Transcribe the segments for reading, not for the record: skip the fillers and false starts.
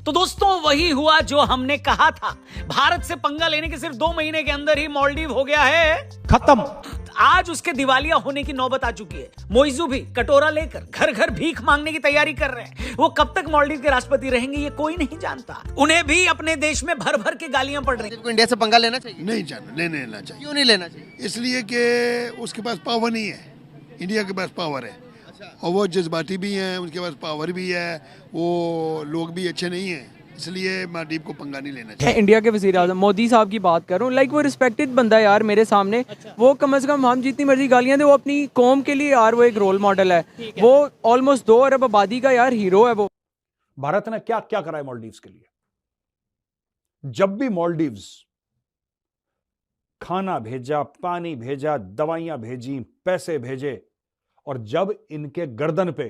तो दोस्तों वही हुआ जो हमने कहा था। भारत से पंगा लेने के सिर्फ 2 महीने के अंदर ही मालदीव हो गया है खत्म। आज उसके दिवालिया होने की नौबत आ चुकी है। मोइजू भी कटोरा लेकर घर घर भीख मांगने की तैयारी कर रहे हैं। वो कब तक मालदीव के राष्ट्रपति रहेंगे ये कोई नहीं जानता। उन्हें भी अपने देश में भर भर के गालियां पड़ रही हैं। इंडिया से पंगा लेना चाहिए? नहीं जाना, लेना चाहिए। क्यों नहीं लेना चाहिए? इसलिए कि उसके पास पावर नहीं है, इंडिया के पास पावर है। और वो जज्बाती भी हैं, उनके पास पावर भी है, वो लोग भी अच्छे नहीं हैं, इसलिए मालदीव को पंगा नहीं लेना चाहिए। इंडिया के वज़ीर आज़म मोदी साहब की बात कर रहा हूँ, लाइक वो रिस्पेक्टेड बंदा है यार मेरे सामने। वो कम से कम हम जितनी मर्जी गालियां दे, वो अपनी कौम के लिए यार वो एक रोल मॉडल है। वो ऑलमोस्ट 2 अरब आबादी का यार हीरो है वो। भारत ने क्या क्या करा है मालदीव्स के लिए। जब भी मालदीव्स खाना भेजा, पानी भेजा, दवाइयां भेजी, पैसे भेजे, और जब इनके गर्दन पे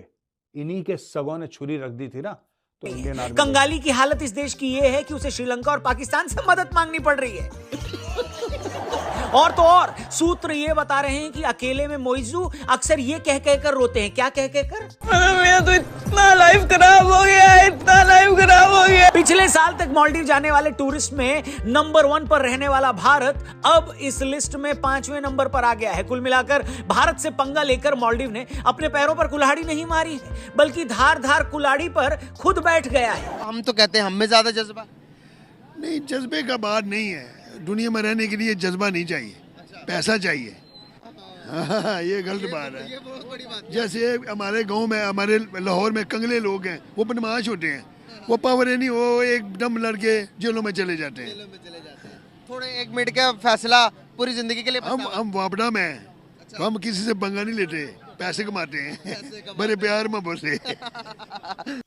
इन्हीं के सगों ने छुरी रख दी थी ना, तो इंडियन आर्मी। कंगाली की हालत इस देश की ये है कि उसे श्रीलंका और पाकिस्तान से मदद मांगनी पड़ रही है। और तो और सूत्र ये बता रहे हैं कि अकेले में मोइजू अक्सर ये कह कहकर रोते हैं। क्या कह कहकर? मेरा तो इतना लाइफ खराब हो गया है, इतना लाइफ खराब हो गया। पिछले साल तक मालदीव जाने वाले टूरिस्ट में नंबर 1 पर रहने वाला भारत अब इस लिस्ट में 5वें नंबर पर आ गया है। कुल मिलाकर भारत से पंगा लेकर मालदीव ने अपने पैरों पर कुल्हाड़ी नहीं मारी है, बल्कि धार धार कुल्हाड़ी पर खुद बैठ गया है। हम तो कहते हैं हम में ज्यादा जज्बा नहीं, जज्बे का बात नहीं है। दुनिया में रहने के लिए जज्बा नहीं चाहिए, पैसा चाहिए। हाँ, ये गलत बात है। ये बहुत बड़ी बात है। जैसे हमारे गांव में, हमारे लाहौर में कंगले लोग हैं, वो बदमाश होते हैं, वो पावर है नहीं, वो एकदम लड़के जेलों में चले जाते हैं। थोड़े 1 मिनट का फैसला पूरी जिंदगी के लिए हम वापडा में हैं, तो हम किसी से पंगा नहीं लेते, पैसे कमाते हैं, बड़े प्यार में बोले।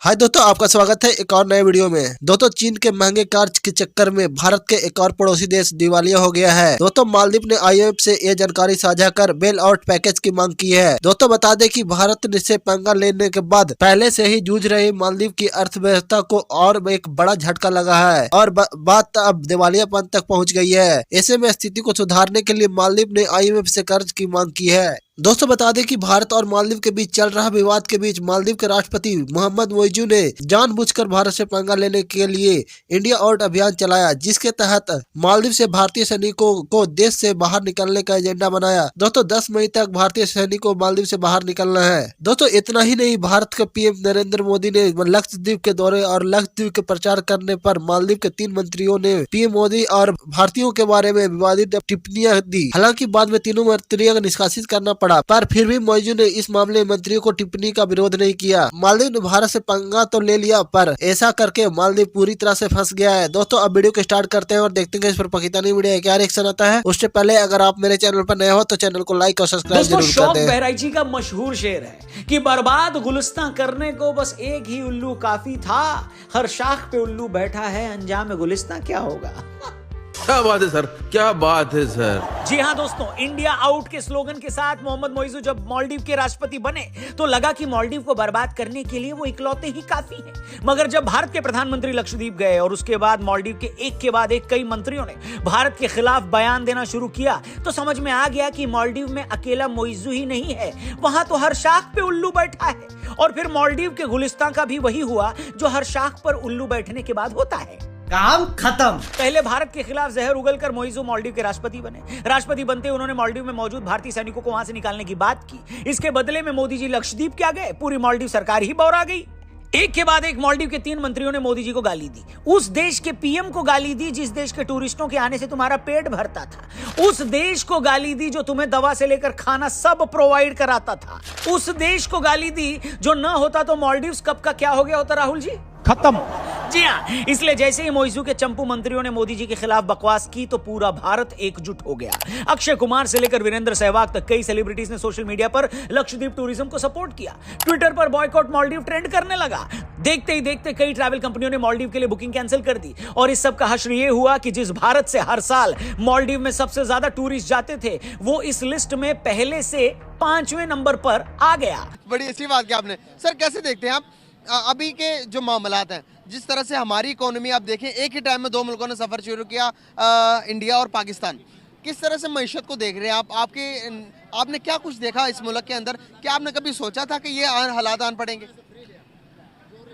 हाय दोस्तों, आपका स्वागत है एक और नए वीडियो में। दोस्तों चीन के महंगे कर्ज के चक्कर में भारत के एक और पड़ोसी देश दिवालिया हो गया है। दोस्तों मालदीव ने IMF से ये जानकारी साझा कर बेल आउट पैकेज की मांग की है। दोस्तों बता दें कि भारत से पंगा लेने के बाद पहले से ही जूझ रही मालदीव की अर्थव्यवस्था को और एक बड़ा झटका लगा है और बात अब दिवालियापन तक पहुँच गई है। ऐसे में स्थिति को सुधारने के लिए मालदीव ने IMF से कर्ज की मांग की है। दोस्तों बता दें कि भारत और मालदीव के बीच चल रहा विवाद के बीच मालदीव के राष्ट्रपति मोहम्मद मोइजू ने जानबूझकर भारत से पंगा लेने के लिए इंडिया आउट अभियान चलाया, जिसके तहत मालदीव से भारतीय सैनिकों को देश से बाहर निकलने का एजेंडा बनाया। दोस्तों 10 मई तक भारतीय सैनिकों को मालदीव से बाहर निकलना है। दोस्तों इतना ही नहीं, भारत के PM नरेंद्र मोदी ने लक्षद्वीप के दौरे और लक्षद्वीप के प्रचार करने पर मालदीव के 3 मंत्रियों ने PM मोदी और भारतीयों के बारे में विवादित टिप्पणियां दी। हालांकि बाद में तीनों मंत्रियों को निष्कासित करना पड़ा, पर फिर भी मोइजू ने इस मामले में मंत्रियों को टिप्पणी का विरोध नहीं किया। मालदीव ने भारत से पंगा तो ले लिया, पर ऐसा करके मालदीव पूरी तरह से फंस गया है। दोस्तों अब वीडियो को स्टार्ट करते हैं और देखते हैं इस पर पाकिस्तानी मीडिया क्या रिएक्शन आता है। उससे पहले अगर आप मेरे चैनल पर नए हो तो चैनल को लाइक और सब्सक्राइब जरूर कर दें। बहराइची का मशहूर शेर है कि बर्बाद गुलिस्तां करने को बस एक ही उल्लू काफी था, हर शाख पे उल्लू बैठा है, अंजाम गुलिस्तां क्या होगा। क्या बात है सर, क्या बात है सर। जी हाँ दोस्तों, इंडिया आउट के स्लोगन के साथ मोहम्मद मोइजू जब मालदीव के राष्ट्रपति बने तो लगा कि मालदीव को बर्बाद करने के लिए वो इकलौते ही काफी हैं। मगर जब भारत के प्रधानमंत्री लक्षद्वीप गए और उसके बाद मालदीव के एक के बाद एक कई मंत्रियों ने भारत के खिलाफ बयान देना शुरू किया तो समझ में आ गया कि मालदीव में अकेला मोइजू ही नहीं है, वहां तो हर शाख पे उल्लू बैठा है। और फिर मालदीव के गुलिस्तां का भी वही हुआ जो हर शाख पर उल्लू बैठने के बाद होता है। काम खत्म। पहले भारत के खिलाफ जहर उगलकर मोइजू मालदीव के राष्ट्रपति बने। राष्ट्रपति बनते उन्होंने मालदीव में मौजूद भारतीय सैनिकों को वहां से निकालने की बात की। इसके बदले में मोदी जी लक्षद्वीप क्या गए, पूरी मालदीव सरकार ही बौरा गई। एक के बाद एक मालदीव के 3 मंत्रियों ने मोदी जी को गाली दी। उस देश के PM को गाली दी जिस देश के टूरिस्टों के आने से तुम्हारा पेट भरता था। उस देश को गाली दी जो तुम्हें दवा से लेकर खाना सब प्रोवाइड कराता था। उस देश को गाली दी जो न होता तो मालदीव्स कब का क्या हो गया होता राहुल जी, खत्म। जी हाँ, इसलिए जैसे ही मोइजू के चंपू मंत्रियों ने मोदी जी के खिलाफ बकवास की तो पूरा भारत एकजुट हो गया। अक्षय कुमार से लेकर वीरेंद्र सहवाग तक कई सेलिब्रिटीज ने सोशल मीडिया पर लक्षद्वीप टूरिज्म को सपोर्ट किया। ट्विटर पर बॉयकॉट मालदीव ट्रेंड करने लगा। देखते ही देखते कई ट्रैवल कंपनियों ने मालदीव के लिए बुकिंग कैंसिल कर दी और इस सब का हश्र ये हुआ कि जिस भारत से हर साल मालदीव में सबसे ज्यादा टूरिस्ट जाते थे वो इस लिस्ट में पहले से 5वें नंबर पर आ गया। बड़ी अच्छी बात की आपने। सर कैसे देखते हैं आप अभी के जो मामलात हैं, जिस तरह से हमारी इकोनॉमी आप देखें, एक ही टाइम में 2 मुल्कों ने सफर शुरू किया, इंडिया और पाकिस्तान, किस तरह से मईशत को देख रहे हैं आप? आपने क्या कुछ देखा इस मुल्क के अंदर? क्या आपने कभी सोचा था कि ये हालात आन पड़ेंगे?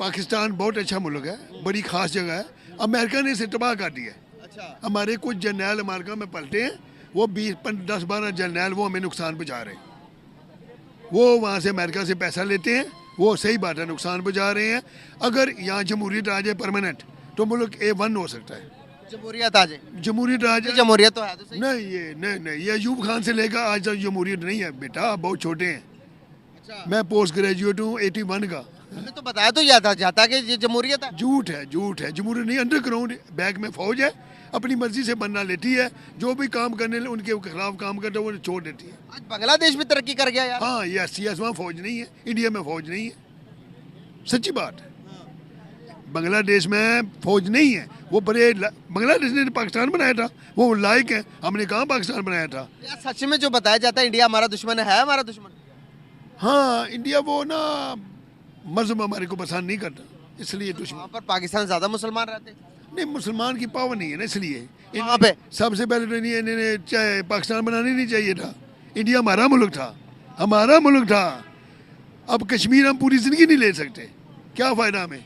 पाकिस्तान बहुत अच्छा मुल्क है, बड़ी ख़ास जगह है। अमेरिका ने इसे तबाह कर दिया है। अच्छा, हमारे कुछ जर्नैल अमेरिका में पलटे हैं, वो 10-12 जर्नैल वो हमें नुकसान पहुँचा रहे हैं। वो वहाँ से अमेरिका से पैसा लेते हैं, वो सही बात है नुकसान पहुँचा रहे हैं। अगर यहाँ जमहूरियत आ जाए परमानेंट तो मुल्क A1 हो सकता है। जमहूरियत आ जाए, जमहूरियत आ जाए, जमहूरियत तो है तो सही। नहीं, ये अयूब खान से लेकर आज तक जमहूरियत नहीं है बेटा, आप बहुत छोटे हैं। अच्छा, मैं पोस्ट ग्रेजुएट हूँ 81 का। हमें तो बताया तो जाता कि ये जमहूरियत है। झूठ है, जमहूरियत नहीं। अंडरग्राउंड बैक में फौज है, अपनी मर्जी से बनना लेती है, जो भी काम करने उनके खिलाफ काम करते हैं वो छोड़ देती है। आज बांग्लादेश भी तरक्की कर गया यार। हाँ यस, वहाँ फौज नहीं है, इंडिया में फौज नहीं है, सच्ची बात है। बांग्लादेश में फौज नहीं है, वो बांग्लादेश ने पाकिस्तान बनाया था, वो लायक है, हमने कहाँ पाकिस्तान बनाया था। यार सच में जो बताया जाता है इंडिया हमारा दुश्मन है हमारा दुश्मन। हाँ इंडिया वो ना मजहब हमारे को पसंद नहीं करता, इसलिए दुश्मन। वहाँ पर पाकिस्तान ज्यादा मुसलमान रहते हैं। नहीं, मुसलमान की पावर नहीं है ना, इसलिए वहाँ पे सबसे पहले तो इन्हें चाहे पाकिस्तान बनाना नहीं चाहिए था। इंडिया हमारा मुल्क था, हमारा मुल्क था। अब कश्मीर हम पूरी जिंदगी नहीं ले सकते, क्या फ़ायदा हमें।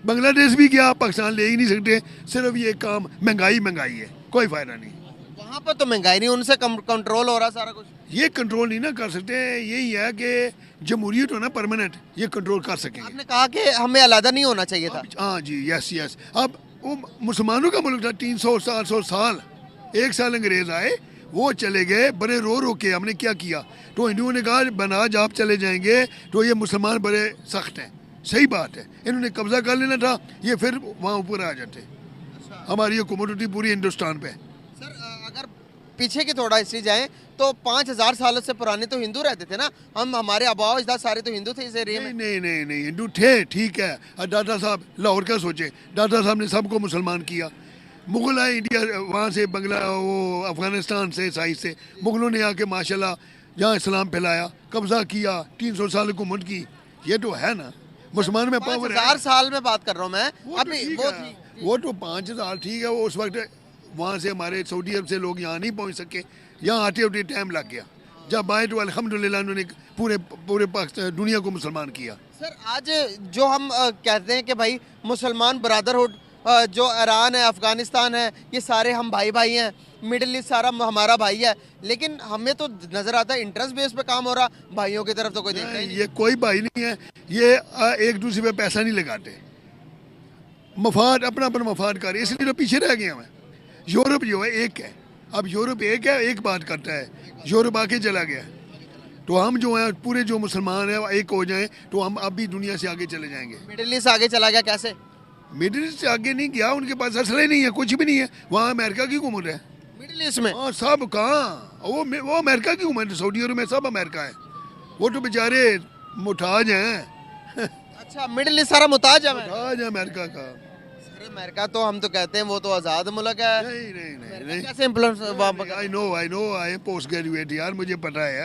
बांग्लादेश भी क्या, पाकिस्तान ले ही नहीं सकते। सिर्फ ये काम महंगाई है, कोई फ़ायदा नहीं। वहाँ पर तो महंगाई नहीं, उनसे कंट्रोल हो रहा सारा कुछ। ये कंट्रोल नहीं ना कर सकते, यही है कि जमहूरियत हो ना परमानेंट, ये कंट्रोल कर सकेंगे। आपने कहा कि हमें अलग नहीं होना चाहिए था। हाँ जी, यस। अब वो मुसलमानों का मुल्क था 300-400 साल, एक साल अंग्रेज आए, वो चले गए, बड़े रो के। हमने क्या किया, तो हिंदुओं ने कहा बनाज आप चले जाएंगे, तो ये मुसलमान बड़े सख्त हैं। सही बात है, इन्होंने कब्जा कर लेना था, ये फिर वहाँ ऊपर आ जाते। हमारी हुकूमत होती पूरी हिंदुस्तान पे। सर अगर पीछे की थोड़ा हिस्ट्री जाए तो 5000 सालों से पुराने तो हिंदू रहते थे ना। हमारे आबाओ अजदाद सारे तो हिंदू थे इस एरिया में। नहीं, हिंदू थे, ठीक है। और दादा साहब लाहौर का सोचे, दादा साहब ने सबको मुसलमान किया। मुगल आए इंडिया, वहाँ से वो अफगानिस्तान से, साइड से मुगलों ने आके माशाल्लाह यहाँ इस्लाम फैलाया, कब्जा किया, 300 साल हुकूमत की। ये तो है ना, मुसलमान में पावर है। 5000 साल में बात कर रहा हूँ मैं। अभी वो तो 5000 ठीक है। वो उस वक्त वहाँ से हमारे सऊदी अरब से लोग यहाँ नहीं पहुँच सके, यहाँ आते होते टाइम लग गया। जब आए तो अल्हम्दुलिल्लाह उन्होंने पूरे पाकिस्तान दुनिया को मुसलमान किया। सर आज जो हम कहते हैं कि भाई मुसलमान ब्रदरहुड, जो ईरान है, अफगानिस्तान है, ये सारे हम भाई हैं, मिडिल ईस्ट सारा हमारा भाई है, लेकिन हमें तो नजर आता है इंटरेस्ट बेस पे काम हो रहा, भाइयों की तरफ तो कोई देखता ही नहीं। ये कोई भाई नहीं है, ये एक दूसरे पे पैसा नहीं लगाते, मफाद अपना मफाद कर, इसलिए तो पीछे रह गए हमें। यूरोप जो है एक है, अब यूरोप एक है, एक बात करता है, यूरोप आके चला गया, तो हम जो हैं पूरे जो मुसलमान हैं एक हो जाएं तो हम अब भी दुनिया से आगे चले जाएंगे। मिडिल ईस्ट आगे चला गया कैसे? मिडिल ईस्ट से आगे नहीं गया, उनके पास असले नहीं है, कुछ भी नहीं है, वहाँ अमेरिका की हुकूमत है। मिडिल ईस्ट में हाँ सब कहाँ, वो अमेरिका की हुकूमत है, सऊदी अरब में सब अमेरिका है, वो तो बेचारे मुताज हैं। अच्छा मिडिल ईस्ट सारा मुताज है मुताज है अमेरिका का। सर अमेरिका तो हम तो कहते हैं वो तो आज़ाद मुल्क है। नहीं कैसे influence? I know I am post graduate यार, मुझे पता है।